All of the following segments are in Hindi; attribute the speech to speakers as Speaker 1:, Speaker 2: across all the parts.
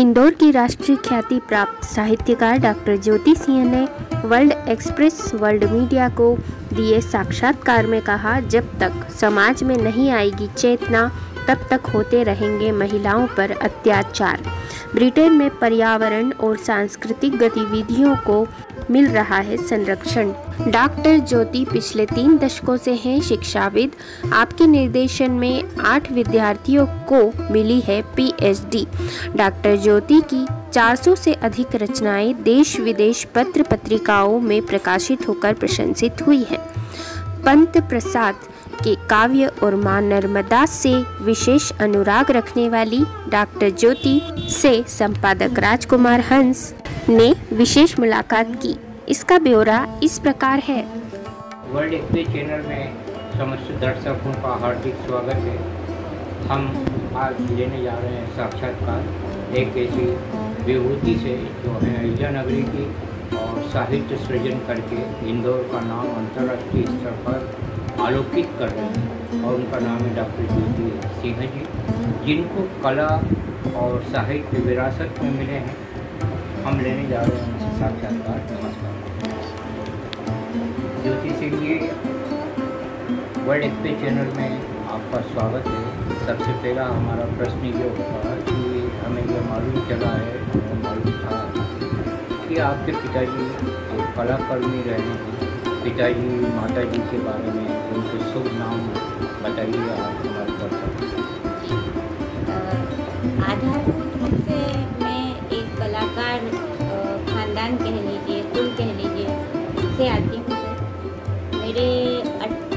Speaker 1: इंदौर की राष्ट्रीय ख्याति प्राप्त साहित्यकार डॉक्टर ज्योति सिंह ने वर्ल्ड एक्सप्रेस वर्ल्ड मीडिया को दिए साक्षात्कार में कहा, जब तक समाज में नहीं आएगी चेतना तब तक होते रहेंगे महिलाओं पर अत्याचार। ब्रिटेन में पर्यावरण और सांस्कृतिक गतिविधियों को मिल रहा है संरक्षण। डॉक्टर ज्योति पिछले 3 दशकों से हैं शिक्षाविद। आपके निर्देशन में 8 विद्यार्थियों को मिली है पीएचडी। डॉक्टर ज्योति की 400 से अधिक रचनाएं देश विदेश पत्र पत्रिकाओं में प्रकाशित होकर प्रशंसित हुई हैं। पंत प्रसाद के काव्य और मां नर्मदा से विशेष अनुराग रखने वाली डॉक्टर ज्योति से संपादक राजकुमार हंस ने विशेष मुलाकात की। इसका ब्यौरा इस प्रकार है।
Speaker 2: वर्ल्ड एक्सप्रेस चैनल में समस्त दर्शकों का हार्दिक स्वागत है। हम आज लेने जा रहे हैं साक्षात्कार एक ऐसी विभूति से जो है अहिल्या नगरी की और साहित्य सृजन करके इंदौर का नाम अंतर्राष्ट्रीय स्तर पर आलोकित कर रहे हैं, और उनका नाम है डॉक्टर ज्योति सिंह जी, जिनको कला और साहित्य विरासत में मिले हैं। हम लेने जा रहे हैं उनसे साक्षात्कार। नमस्कार Jyoti Singh ji, world express channel में आपका स्वागत है। सबसे पहला हमारा प्रश्न ये होगा कि हमें यह मालूम चला है, हमें मालूम था कि आपके पिताजी एक कलाकर्मी रहे हैं। पिताजी माताजी के बारे में उनके शुभ नाम बताइए आप हमारे दर्शकों।
Speaker 3: आधारभूत रूप से मैं एक कलाकार खानदान कह लीजिए, कुल कह लीजिए से आती हूँ। मेरे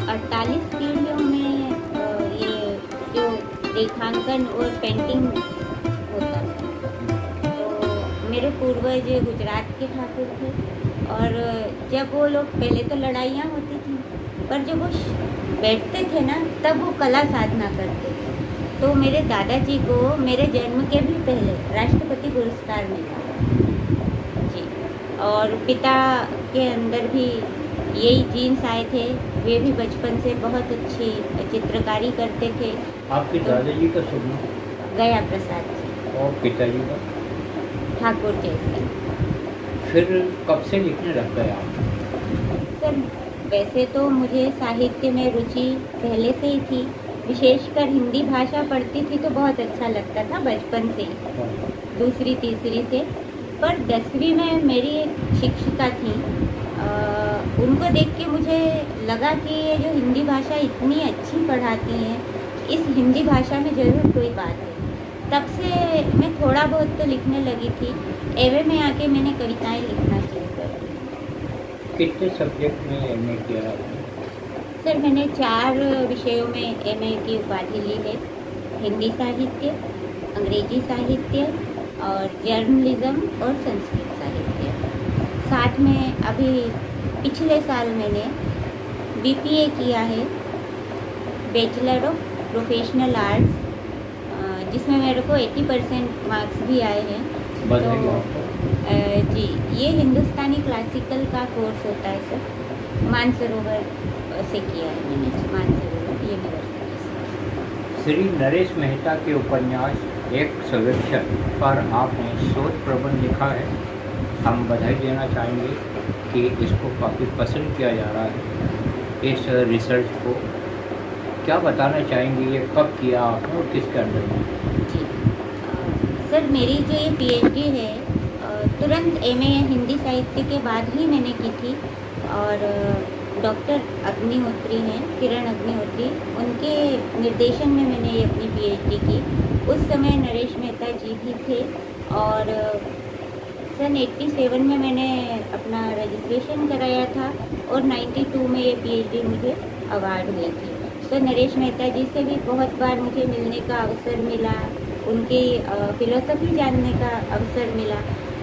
Speaker 3: 48 पीढ़ियों में ये जो रेखांकन और पेंटिंग होता है। तो मेरे पूर्वज गुजरात के ठाकुर थे, और जब वो लोग पहले तो लड़ाइयाँ होती थी, पर जब वो बैठते थे ना तब वो कला साधना करते थे। तो मेरे दादाजी को मेरे जन्म के भी पहले राष्ट्रपति पुरस्कार मिला जी, और पिता के अंदर भी यही जीन्स आए थे। वे भी बचपन से बहुत अच्छी चित्रकारी करते थे।
Speaker 2: आपके दादाजी का शुभ नाम?
Speaker 3: गया प्रसाद जी।
Speaker 2: और पिताजी का?
Speaker 3: ठाकुर जैसे।
Speaker 2: फिर कब से लिखने लग गए आप?
Speaker 3: सर वैसे तो मुझे साहित्य में रुचि पहले से ही थी, विशेषकर हिंदी भाषा पढ़ती थी तो बहुत अच्छा लगता था बचपन से ही, दूसरी तीसरी से। पर 10वीं में मेरी एक शिक्षिका थी, उनको देख के मुझे लगा कि ये जो हिंदी भाषा इतनी अच्छी पढ़ाती हैं, इस हिंदी भाषा में ज़रूर कोई बात है। तब से मैं थोड़ा बहुत तो लिखने लगी थी। एमए में आके मैंने कविताएं लिखना शुरू कर दी।
Speaker 2: कितने सब्जेक्ट में एमए किया आपने?
Speaker 3: सर मैंने 4 विषयों में एमए की उपाधि ली है। हिंदी साहित्य, अंग्रेजी साहित्य और जर्नलिज्म और संस्कृत साहित्य। साथ में अभी पिछले साल मैंने बीपीए किया है, बैचलर ऑफ प्रोफेशनल आर्ट्स, जिसमें मेरे को 80% मार्क्स भी आए हैं। तो जी, ये हिंदुस्तानी क्लासिकल का कोर्स होता है सर, मानसरोवर से किया है मैंने, मानसरोवर यूनिवर्सिटी से।
Speaker 2: श्री नरेश मेहता के उपन्यास एक सर्वेक्षण पर आपने शोध प्रबंध लिखा है। हम बधाई देना चाहेंगे कि इसको काफ़ी पसंद किया जा रहा है। इस रिसर्च को क्या बताना चाहेंगे, ये कब किया आपने और किसके अंदर में?
Speaker 3: जी सर, मेरी जो ये पीएचडी है तुरंत एमए हिंदी साहित्य के बाद ही मैंने की थी, और डॉक्टर अग्निहोत्री हैं, किरण अग्निहोत्री, उनके निर्देशन में मैंने ये अपनी पीएचडी की। उस समय नरेश मेहता जी भी थे, और सन 87 में मैंने अपना रजिस्ट्रेशन कराया था, और 92 में ये पीएचडी मुझे अवार्ड हुई थी। तो नरेश मेहता जी से भी बहुत बार मुझे मिलने का अवसर मिला, उनकी फिलोसफी जानने का अवसर मिला,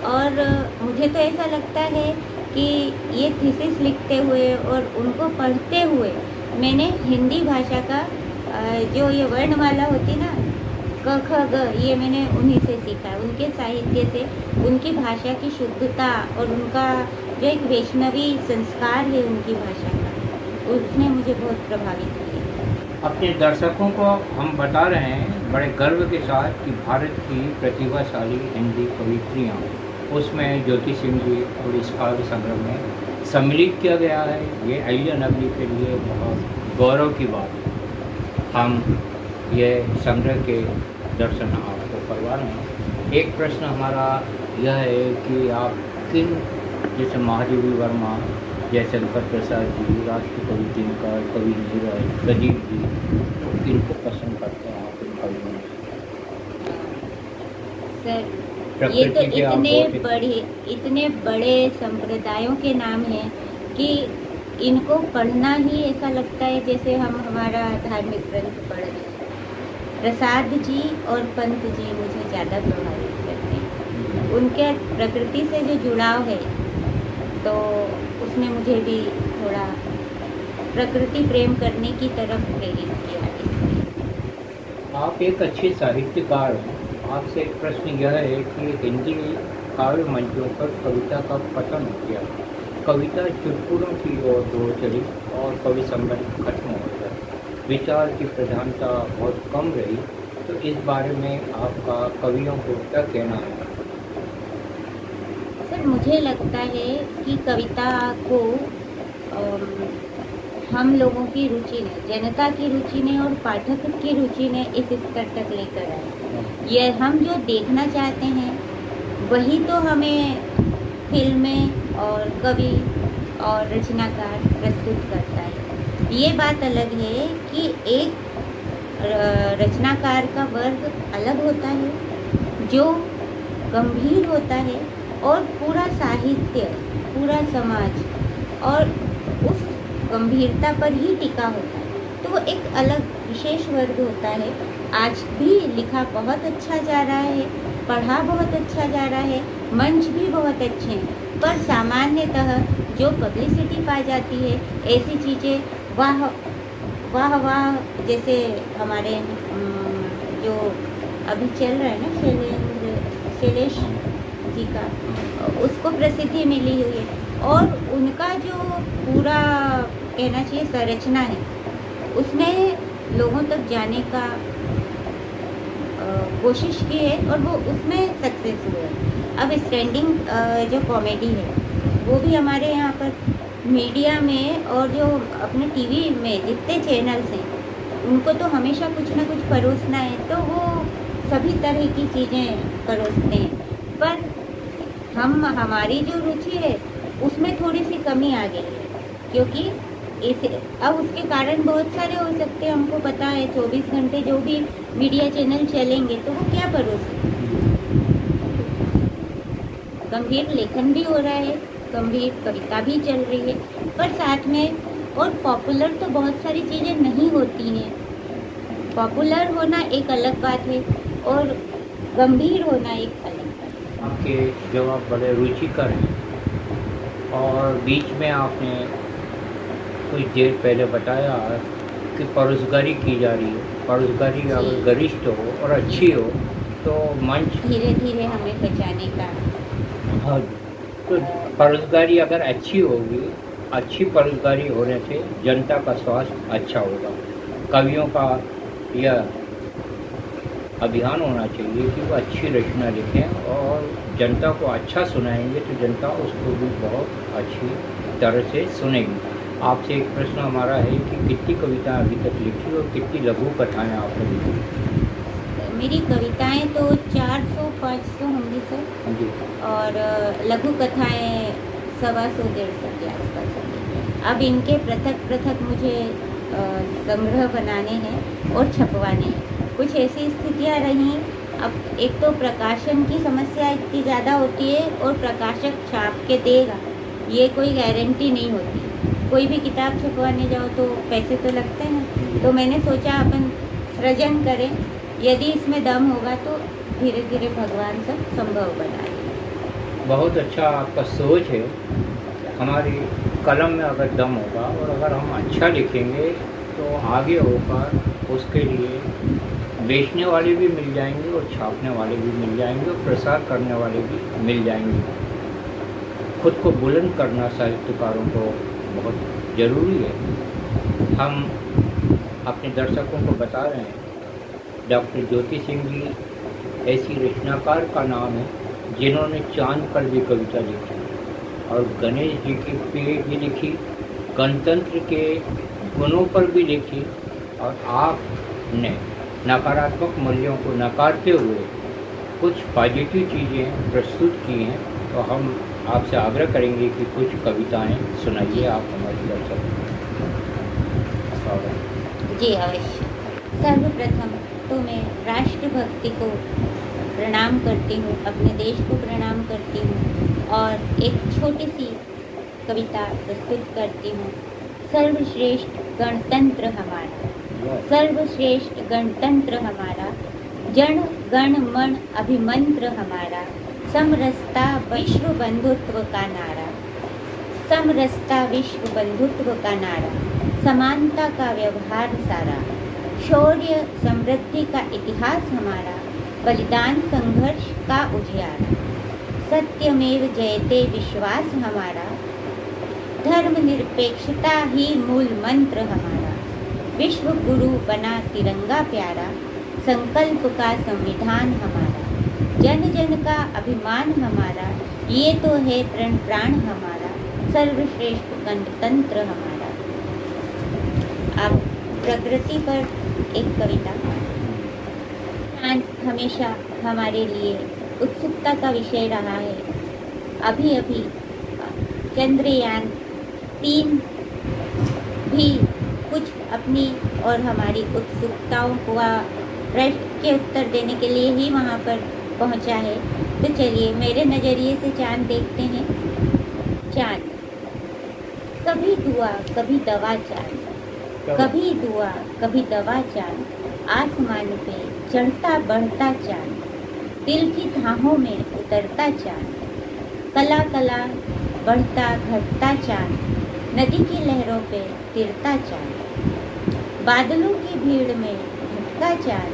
Speaker 3: और मुझे तो ऐसा लगता है कि ये थीसिस लिखते हुए और उनको पढ़ते हुए मैंने हिंदी भाषा का जो ये वर्णमाला होती ना, क ख ग, ये मैंने उन्हीं से सीखा, उनके साहित्य से। उनकी भाषा की शुद्धता और उनका जो एक वैष्णवी संस्कार है उनकी भाषा का, उसने मुझे बहुत प्रभावित किया।
Speaker 2: अपने दर्शकों को हम बता रहे हैं बड़े गर्व के साथ कि भारत की प्रतिभाशाली हिंदी कवित्रियाँ उसमें ज्योति सिंह जी और इस काव्य संग्रह में सम्मिलित किया गया है। ये अहिल्या नगरी के लिए बहुत गौरव की बात है। हम ये संग्रह के दर्शन आपको करवा रहे हैं। एक प्रश्न हमारा यह है कि आप किन, जैसे महादेवी वर्मा, जयशंकर प्रसाद जी, राष्ट्रकवि दिनकर, कवि नीरज, प्रदीप जी, तो किनको पसंद करते हैं आप इन कवियों में?
Speaker 3: सर, ये तो इतने बड़े संप्रदायों के नाम हैं कि इनको पढ़ना ही ऐसा लगता है जैसे हम हमारा धार्मिक ग्रंथ पढ़ रहे हैं। प्रसाद जी और पंत जी मुझे ज़्यादा प्रभावित करते हैं। उनके प्रकृति से जो जुड़ाव है तो उसने मुझे भी थोड़ा प्रकृति प्रेम करने की तरफ प्रेरित किया। इसलिए
Speaker 2: आप एक अच्छे साहित्यकार हैं। आपसे एक प्रश्न यह है कि हिंदी काव्य मंचों पर कविता का पतन हो गया, कविता चुटकुलों की ओर दौड़ चली और कवि सम्मेलन खत्म हो गया, विचार की प्रधानता बहुत कम रही, तो इस बारे में आपका कवियों को क्या कहना है?
Speaker 3: सर, मुझे लगता है कि कविता को हम लोगों की रुचि ने, जनता की रुचि ने और पाठक की रुचि ने इस स्तर तक लेकर आए। ये हम जो देखना चाहते हैं वही तो हमें फिल्में और कवि और रचनाकार प्रस्तुत करता है। ये बात अलग है कि एक रचनाकार का वर्ग अलग होता है जो गंभीर होता है और पूरा साहित्य, पूरा समाज और उस गंभीरता पर ही टिका होता है, तो वो एक अलग विशेष वर्ग होता है। आज भी लिखा बहुत अच्छा जा रहा है, पढ़ा बहुत अच्छा जा रहा है, मंच भी बहुत अच्छे हैं, पर सामान्यतः जो पब्लिसिटी पाई जाती है, ऐसी चीज़ें वाह वाह वाह, जैसे हमारे जो अभी चल रहा है ना शैलेश जी का, उसको प्रसिद्धि मिली हुई है और उनका जो पूरा कहना चाहिए संरचना है उसमें लोगों तक जाने का कोशिश की है और वो उसमें सक्सेस हुए। अब स्टैंडिंग जो कॉमेडी है वो भी हमारे यहाँ पर मीडिया में और जो अपने टीवी में जितने चैनल्स हैं उनको तो हमेशा कुछ ना कुछ परोसना है, तो वो सभी तरह की चीज़ें परोसते हैं, पर हमारी जो रुचि है उसमें थोड़ी सी कमी आ गई है, क्योंकि अब उसके कारण बहुत सारे हो सकते हैं। हमको पता है 24 घंटे जो भी मीडिया चैनल चलेंगे तो वो क्या परोसेंगे। गंभीर लेखन भी हो रहा है, गंभीर कविता भी चल रही है, पर साथ में और पॉपुलर तो बहुत सारी चीज़ें नहीं होती हैं। पॉपुलर होना एक अलग बात है और गंभीर होना एक अलग बात है।
Speaker 2: आपके जवाब बड़े रुचिकर हैं और बीच में आपने कुछ देर पहले बताया कि परोसगारी की जा रही है। परोसगारी अगर गरिष्ठ हो और अच्छी हो तो मंच
Speaker 3: धीरे धीरे हमें बचाने का।
Speaker 2: हाँ, तो परोसगारी अगर अच्छी होगी, अच्छी परोसगारी होने से जनता का स्वास्थ्य अच्छा होगा। कवियों का यह अभियान होना चाहिए कि वो अच्छी रचना लिखें और जनता को अच्छा सुनाएंगे तो जनता उसको भी बहुत अच्छी तरह से सुनेगी। आपसे एक प्रश्न हमारा है कि कितनी कविताएं अभी तक लिखी और कितनी लघु कथाएं आपने लिखी?
Speaker 3: मेरी कविताएं तो 400-500 होंगी सर,
Speaker 2: जी।
Speaker 3: और लघु कथाएं 125-150 के आसपास होंगी। अब इनके पृथक मुझे संग्रह बनाने हैं और छपवाने हैं। कुछ ऐसी स्थितियां रहीं, अब एक तो प्रकाशन की समस्या इतनी ज़्यादा होती है और प्रकाशक छाप के देगा ये कोई गारंटी नहीं होती। कोई भी किताब छपवाने जाओ तो पैसे तो लगते हैं, तो मैंने सोचा अपन सृजन करें, यदि इसमें दम होगा तो धीरे धीरे भगवान सब संभव बना दें।
Speaker 2: बहुत अच्छा आपका सोच है। हमारी कलम में अगर दम होगा और अगर हम अच्छा लिखेंगे तो आगे होकर उसके लिए बेचने वाले भी मिल जाएंगे और छापने वाले भी मिल जाएंगे और प्रसार करने वाले भी मिल जाएंगे। खुद को बुलंद करना साहित्यकारों को बहुत ज़रूरी है। हम अपने दर्शकों को बता रहे हैं डॉक्टर ज्योति सिंह जी ऐसी रचनाकार का नाम है जिन्होंने चांद पर भी कविता लिखी और गणेश जी की पेड़ भी लिखी, गणतंत्र के गुणों पर भी लिखी, और आपने नकारात्मक मूल्यों को नकारते हुए कुछ पॉजिटिव चीज़ें प्रस्तुत की हैं। तो हम आपसे आग्रह करेंगे कि कुछ कविताएं सुनाइए आप हमारे दर्शकों को।
Speaker 3: जी अवश्य। सर्वप्रथम तो मैं राष्ट्रभक्ति को प्रणाम करती हूँ, अपने देश को प्रणाम करती हूँ और एक छोटी सी कविता प्रस्तुत करती हूँ। सर्वश्रेष्ठ गणतंत्र हमारा, सर्वश्रेष्ठ गणतंत्र हमारा, जन गण मन अभिमंत्र हमारा, समरसता विश्व बंधुत्व का नारा, समरसता विश्व बंधुत्व का नारा, समानता का व्यवहार सारा, शौर्य समृद्धि का इतिहास हमारा, बलिदान संघर्ष का उजियारा, सत्यमेव जयते विश्वास हमारा, धर्मनिरपेक्षता ही मूल मंत्र हमारा, विश्व गुरु बना तिरंगा प्यारा, संकल्प का संविधान हमारा, जन जन का अभिमान हमारा, ये तो है प्रण प्राण हमारा, सर्वश्रेष्ठ गणतंत्र हमारा। अब प्रकृति पर एक कविता। चांद हमेशा हमारे लिए उत्सुकता का विषय रहा है। अभी अभी चंद्रयान 3 भी कुछ अपनी और हमारी उत्सुकताओं को प्रश्न के उत्तर देने के लिए ही वहाँ पर पहुँचा है। तो चलिए मेरे नज़रिए से चांद देखते हैं। चांद, कभी दुआ कभी दवा चांद, कभी दुआ कभी दवा चांद, आसमान पे चढ़ता बढ़ता चांद, दिल की थाहों में उतरता चांद, कला कला बढ़ता घटता चांद, नदी की लहरों पे तिरता चांद, बादलों की भीड़ में भटका चांद,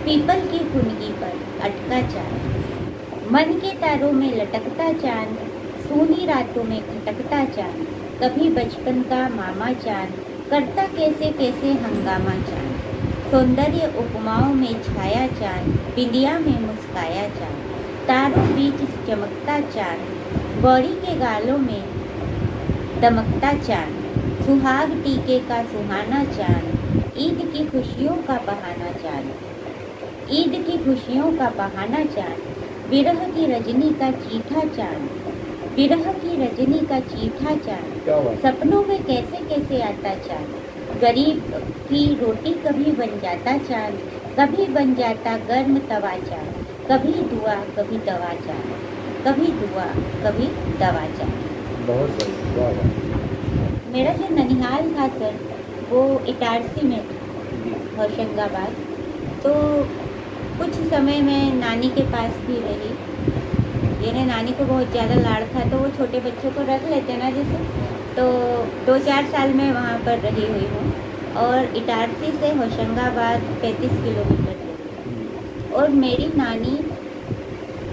Speaker 3: पीपल की फुनगी पर अटका चांद, मन के तारों में लटकता चांद, सूनी रातों में खटकता चांद, कभी बचपन का मामा चांद, करता कैसे कैसे हंगामा चांद, सौंदर्य उपमाओं में छाया चांद, बिंदिया में मुस्काया चांद, तारों बीच चमकता चांद, गौरी के गालों में दमकता चांद, सुहाग टीके का सुहाना चांद, ईद की खुशियों का बहाना चांद, ईद की खुशियों का बहाना चांद, विरह की रजनी का चीठा चांद, विरह की रजनी का चीठा चांद, सपनों में कैसे कैसे आता चांद, गरीब की रोटी कभी बन जाता चांद, कभी बन जाता गर्म तवा चांद, कभी दुआ कभी दवा चांद, कभी दुआ कभी दवा चांद।
Speaker 2: बहुत बढ़िया।
Speaker 3: मेरा जो ननिहाल था सर, वो इटारसी में होशंगाबाद। तो कुछ समय मैं नानी के पास भी रही। मेरे नानी को बहुत ज़्यादा लाड़ था, तो वो छोटे बच्चों को रख लेते ना जैसे, तो 2-4 साल में वहाँ पर रही हुई हूँ। और इटारसी से होशंगाबाद 35 किलोमीटर है। और मेरी नानी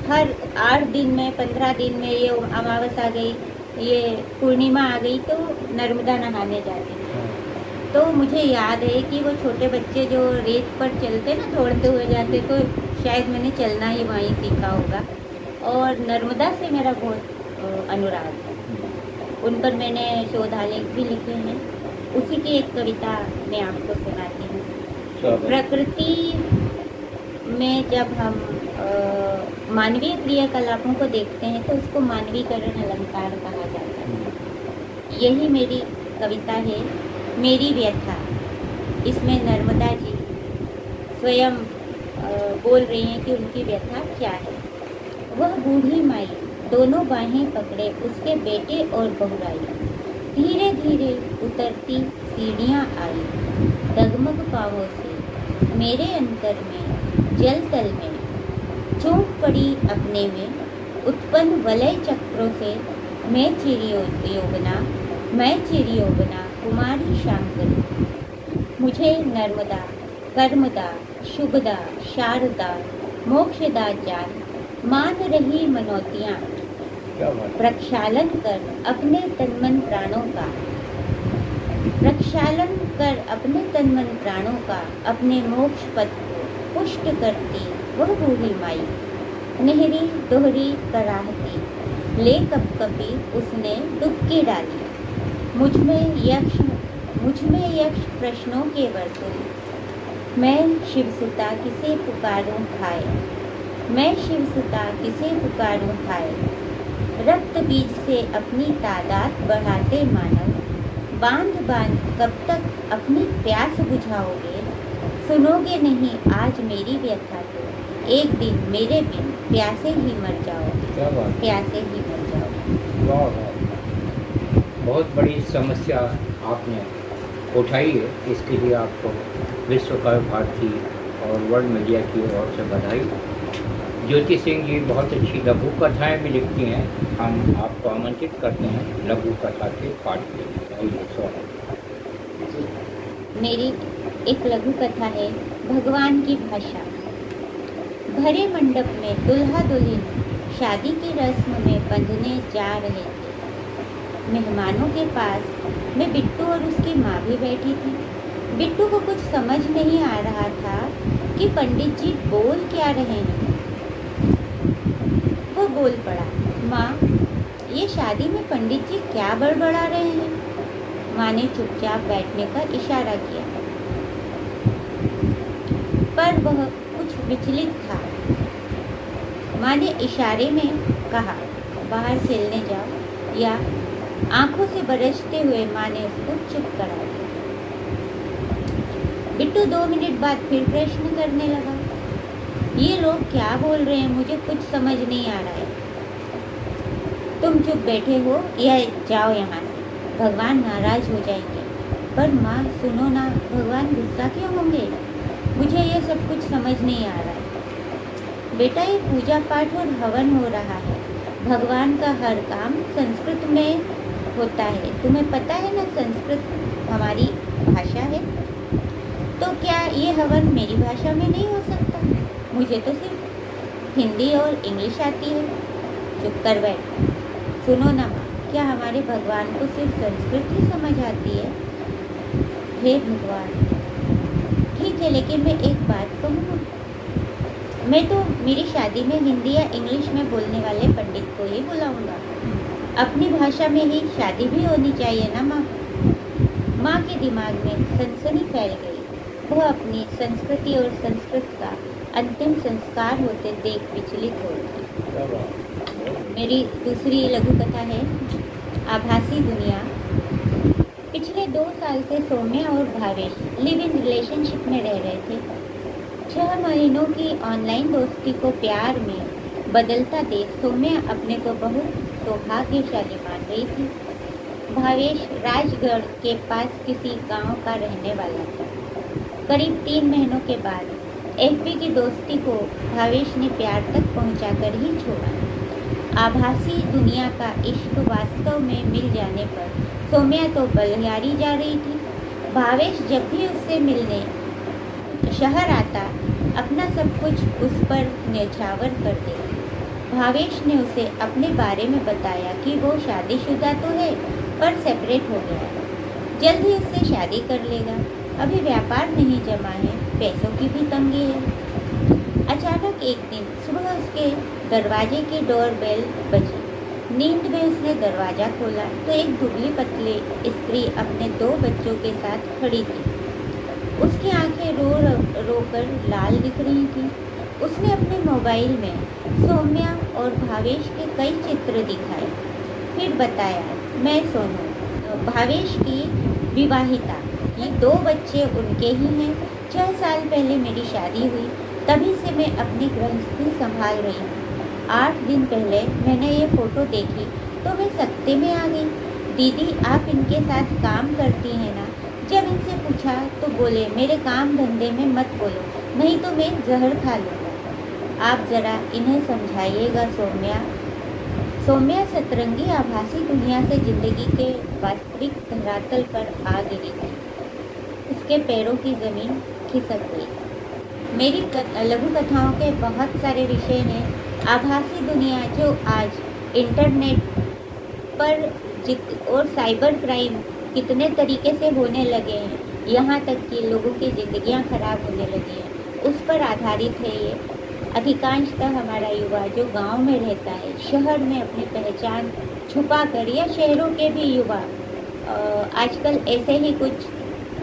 Speaker 3: हर 8 दिन में 15 दिन में, ये अमावस आ गई, ये पूर्णिमा आ गई, तो नर्मदा नहाने जाती थी। तो मुझे याद है कि वो छोटे बच्चे जो रेत पर चलते ना, दौड़ते हुए जाते, तो शायद मैंने चलना ही वहीं सीखा होगा। और नर्मदा से मेरा बहुत अनुराग है। उन पर मैंने शोधालेख भी लिखे हैं। उसी की एक कविता मैं आपको सुनाती हूँ। प्रकृति में जब हम मानवीय क्रियाकलापों को देखते हैं तो उसको मानवीकरण अलंकार कहा जाता है। यही मेरी कविता है, मेरी व्यथा। इसमें नर्मदा जी स्वयं बोल रही हैं कि उनकी व्यथा क्या है। वह बूढ़ी माई दोनों बाहें पकड़े उसके बेटे और बहुराई, धीरे धीरे उतरती सीढ़ियाँ आई, डगमग पाँवों से मेरे अंतर में जल तल में चौंक पड़ी अपने में, उत्पन्न वलय चक्रों से मैं चिरयोगना, मैं चिरयोगना कुमारी शांकरी। मुझे नर्मदा, कर्मदा, शुभदा, शारदा, मोक्षदा जान मान रही मनौतियाँ, प्रक्षालन कर अपने तनमन प्राणों का, प्रक्षालन कर अपने तनमन प्राणों का, अपने मोक्ष पथ को पुष्ट करती वह बूढ़ी माई, नेहरी दोहरी कराहती, ले कपकपी उसने डुबकी डाली। मुझ में यक्ष प्रश्नों के वर्तुल, मैं शिवसुता किसे पुकारूं भाई, मैं शिवसुता किसे पुकारूं भाई। रक्त बीज से अपनी तादाद बढ़ाते मानव, बांध बांध कब तक अपनी प्यास बुझाओगे। सुनोगे नहीं आज मेरी व्यथा तो, एक दिन मेरे बिन प्यासे ही मर जाओगे।
Speaker 2: क्या बात,
Speaker 3: प्यासे ही मर जाओगे।
Speaker 2: वाह वाह, बहुत बड़ी समस्या आपने उठाई है। इसके लिए आपको विश्व कवि भारती और वर्ल्ड मीडिया की ओर से बधाई। ज्योति सिंह जी बहुत अच्छी लघु कथाएँ भी लिखती हैं। हम आपको आमंत्रित करते हैं लघु कथा के पाठ के लिए।
Speaker 3: मेरी एक लघु कथा है भगवान की भाषा। भरे मंडप में दुल्हा दुल्हन शादी की रस्म में बंधने जा रहे थे। मेहमानों के पास में बिट्टू और उसकी माँ भी बैठी थी। बिट्टू को कुछ समझ नहीं आ रहा था कि पंडित जी बोल क्या रहे हैं। वो बोल पड़ा, माँ ये शादी में पंडित जी क्या बड़बड़ा रहे हैं। माँ ने चुपचाप बैठने का इशारा किया, पर वह कुछ विचलित था। माँ ने इशारे में कहा, बाहर खेलने जाओ, या आंखों से बरसते हुए माँ ने उसको चुप करा दिया। बिट्टू 2 मिनट बाद फिर प्रश्न करने लगा, ये लोग क्या बोल रहे हैं, मुझे कुछ समझ नहीं आ रहा है। तुम चुप बैठे हो या जाओ यहाँ से, भगवान नाराज हो जाएंगे। पर माँ सुनो ना, भगवान गुस्सा क्यों होंगे, मुझे ये सब कुछ समझ नहीं आ रहा है। बेटा ये पूजा पाठ और हवन हो रहा है, भगवान का हर काम संस्कृत में होता है, तुम्हें पता है ना संस्कृत हमारी भाषा है, तो क्या ये हवन मेरी भाषा में नहीं हो सकता। मुझे तो सिर्फ हिंदी और इंग्लिश आती है। चुप कर बैठ। सुनो ना माँ, क्या हमारे भगवान को सिर्फ संस्कृत ही समझ आती है। हे भगवान, ठीक है, लेकिन मैं एक बात कहूँ, मैं तो मेरी शादी में हिंदी या इंग्लिश में बोलने वाले पंडित को ही बुलाऊंगा। अपनी भाषा में ही शादी भी होनी चाहिए ना माँ। माँ के दिमाग में सनसनी फैल गई। वह अपनी संस्कृति और संस्कृत का अंतिम संस्कार होते देख विचलित हो गई। मेरी दूसरी लघु कथा है आभासी दुनिया। पिछले 2 साल से सौम्या और भावेश लिव इन रिलेशनशिप में रह रहे थे। 6 महीनों की ऑनलाइन दोस्ती को प्यार में बदलता देख सौम्या अपने को बहुत सौभाग्यशाली मान रही थी। भावेश राजगढ़ के पास किसी गांव का रहने वाला था। करीब 3 महीनों के बाद एफबी की दोस्ती को भावेश ने प्यार तक पहुंचाकर ही छोड़ा। आभासी दुनिया का इश्क वास्तव में मिल जाने पर सौम्या तो बलिहारी जा रही थी। भावेश जब भी उससे मिलने शहर आता, अपना सब कुछ उस पर न्यौछावर कर देती। भावेश ने उसे अपने बारे में बताया कि वो शादीशुदा तो है, पर सेपरेट हो गया है, जल्द ही उससे शादी कर लेगा। अभी व्यापार नहीं जमा है, पैसों की भी तंगी है। अचानक एक दिन सुबह उसके दरवाजे की डोरबेल बजी। नींद में उसने दरवाज़ा खोला तो एक दुबली पतली स्त्री अपने 2 बच्चों के साथ खड़ी थी। उसकी आंखें रो कर लाल दिख रही थी। उसने अपने मोबाइल में सौम्या और भावेश के कई चित्र दिखाए, फिर बताया, मैं सोनू, भावेश की विवाहिता, ये 2 बच्चे उनके ही हैं। 6 साल पहले मेरी शादी हुई, तभी से मैं अपनी गृहस्थी संभाल रही हूँ। 8 दिन पहले मैंने ये फ़ोटो देखी तो मैं सकते में आ गई। दीदी आप इनके साथ काम करती हैं ना। जब इनसे पूछा तो बोले, मेरे काम धंधे में मत बोलो, नहीं तो मैं जहर खा लूँगा। आप ज़रा इन्हें समझाइएगा सौम्या। सौम्या सतरंगी आभासी दुनिया से ज़िंदगी के वास्तविक धरातल पर आ गिरी थी। उसके पैरों की ज़मीन खिसक गई। मेरी लघु कथाओं के बहुत सारे विषय हैं। आभासी दुनिया जो आज इंटरनेट पर और साइबर क्राइम कितने तरीके से होने लगे हैं, यहाँ तक कि लोगों की ज़िंदगियाँ खराब होने लगी हैं। उस पर आधारित है ये। अधिकांशतः हमारा युवा जो गांव में रहता है, शहर में अपनी पहचान छुपा कर, या शहरों के भी युवा आजकल ऐसे ही कुछ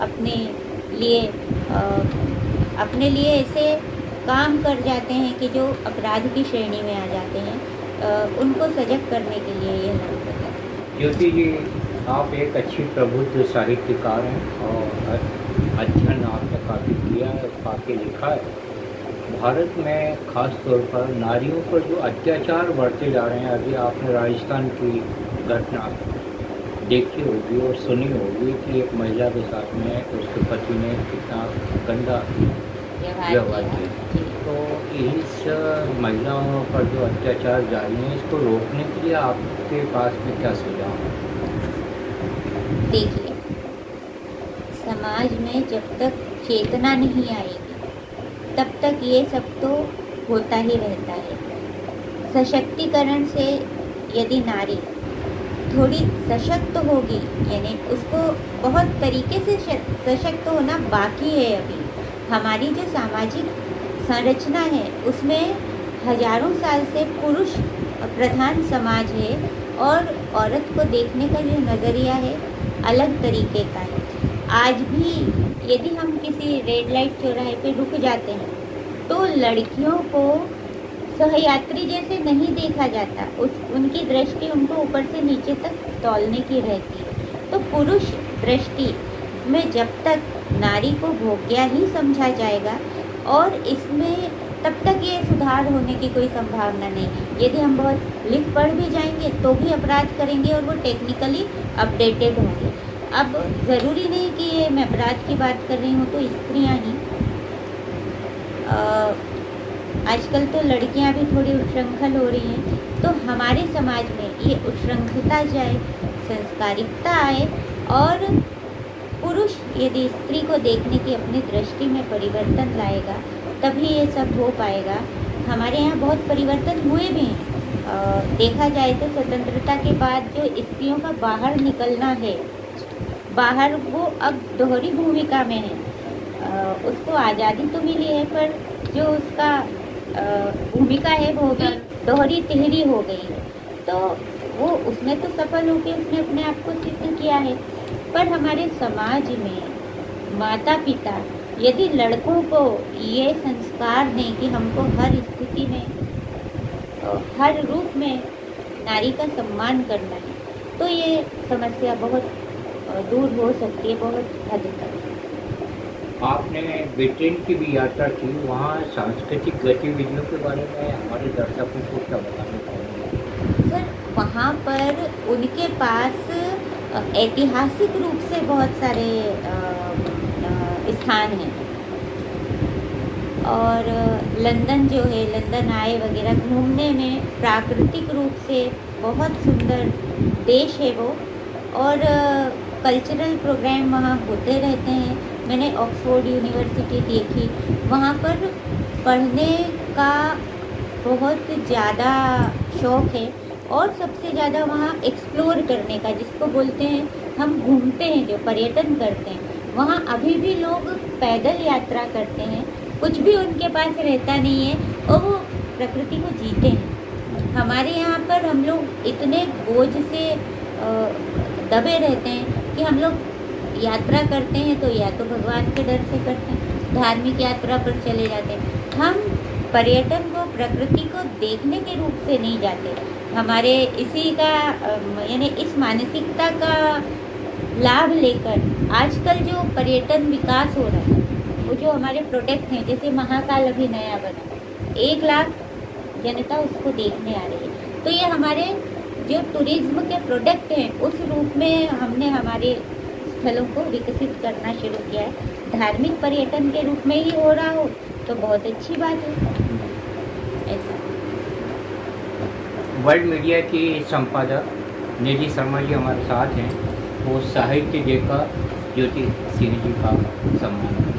Speaker 3: अपने लिए ऐसे काम कर जाते हैं कि जो अपराध की श्रेणी में आ जाते हैं। उनको सजग करने के लिए ये नाटक है।
Speaker 2: ज्योति जी, आप एक अच्छी प्रबुद्ध साहित्यकार हैं और अध्ययन आपने काफ़ी किया है, काफ़ी लिखा है। भारत में ख़ास तौर पर नारियों पर जो अत्याचार बढ़ते जा रहे हैं, अभी आपने राजस्थान की घटना देखी होगी और सुनी होगी कि एक महिला के साथ में उसके पति ने कितना गंदा व्यवहार किया। तो इस महिलाओं पर जो अत्याचार जारी हैं, इसको रोकने के लिए आपके पास में क्या सुझाव है?
Speaker 3: देखिए, समाज में जब तक चेतना नहीं आएगी तब तक ये सब तो होता ही रहता है। सशक्तिकरण से यदि नारी थोड़ी सशक्त होगी, यानी उसको बहुत तरीके से सशक्त होना बाकी है अभी। हमारी जो सामाजिक संरचना है उसमें हजारों साल से पुरुष प्रधान समाज है और औरत को देखने का जो नज़रिया है अलग तरीके का है। आज भी यदि हम किसी रेड लाइट चौराहे पे रुक जाते हैं तो लड़कियों को सहयात्री जैसे नहीं देखा जाता, उनकी दृष्टि उनको ऊपर से नीचे तक तौलने की रहती है। तो पुरुष दृष्टि में जब तक नारी को भोग्या ही समझा जाएगा और इसमें तब तक ये सुधार होने की कोई संभावना नहीं। यदि हम बहुत लिख पढ़ भी जाएंगे तो भी अपराध करेंगे और वो टेक्निकली अपडेटेड होंगे। अब ज़रूरी नहीं कि ये मैं अपराध की बात कर रही हूँ तो स्त्रियाँ ही, आजकल तो लड़कियाँ भी थोड़ी उच्छृंखल हो रही हैं। तो हमारे समाज में ये उच्छृंखलता जाए, संस्कारिकता आए और पुरुष यदि स्त्री को देखने की अपनी दृष्टि में परिवर्तन लाएगा तभी ये सब हो पाएगा। हमारे यहाँ बहुत परिवर्तन हुए भी हैं। देखा जाए तो स्वतंत्रता के बाद जो स्त्रियों का बाहर निकलना है, बाहर वो अब दोहरी भूमिका में है। उसको आज़ादी तो मिली है पर जो उसका भूमिका है वो भी दोहरी तिहरी हो गई है। तो वो उसमें तो सफल होकर उसने अपने आप को सिद्ध किया है। पर हमारे समाज में माता पिता यदि लड़कों को ये संस्कार दें कि हमको हर स्थिति में, हर रूप में नारी का सम्मान करना है, तो ये समस्या बहुत दूर हो सकती है, बहुत हद तक।
Speaker 2: आपने ब्रिटेन की भी यात्रा की, वहाँ सांस्कृतिक गतिविधियों के बारे में हमारे दर्शकों को क्या बताना चाहेंगे?
Speaker 3: सर, वहाँ पर उनके पास ऐतिहासिक रूप से बहुत सारे स्थान हैं और लंदन जो है, लंदन आए वगैरह घूमने में प्राकृतिक रूप से बहुत सुंदर देश है वो। और कल्चरल प्रोग्राम वहाँ होते रहते हैं। मैंने ऑक्सफोर्ड यूनिवर्सिटी देखी, वहाँ पर पढ़ने का बहुत ज़्यादा शौक़ है और सबसे ज़्यादा वहाँ एक्सप्लोर करने का, जिसको बोलते हैं हम घूमते हैं, जो पर्यटन करते हैं। वहाँ अभी भी लोग पैदल यात्रा करते हैं, कुछ भी उनके पास रहता नहीं है और वो प्रकृति को जीते हैं। हमारे यहाँ पर हम लोग इतने बोझ से दबे रहते हैं कि हम लोग यात्रा करते हैं तो या तो भगवान के डर से करते हैं, धार्मिक यात्रा पर चले जाते हैं। हम पर्यटन को, प्रकृति को देखने के रूप से नहीं जाते। हमारे इसी का यानी इस मानसिकता का लाभ लेकर आजकल जो पर्यटन विकास हो रहा है, वो जो हमारे प्रोडक्ट हैं, जैसे महाकाल अभी नया बना, 1 लाख जनता उसको देखने आ रही है। तो ये हमारे जो टूरिज्म के प्रोडक्ट हैं उस रूप में हमने हमारे स्थलों को विकसित करना शुरू किया है। धार्मिक पर्यटन के रूप में ही हो रहा हो तो बहुत अच्छी बात है। ऐसा
Speaker 2: वर्ल्ड मीडिया की संपादक निधि शर्मा जी हमारे साथ हैं, वो साहित्य देकर ज्योति सिंह जी का सम्मान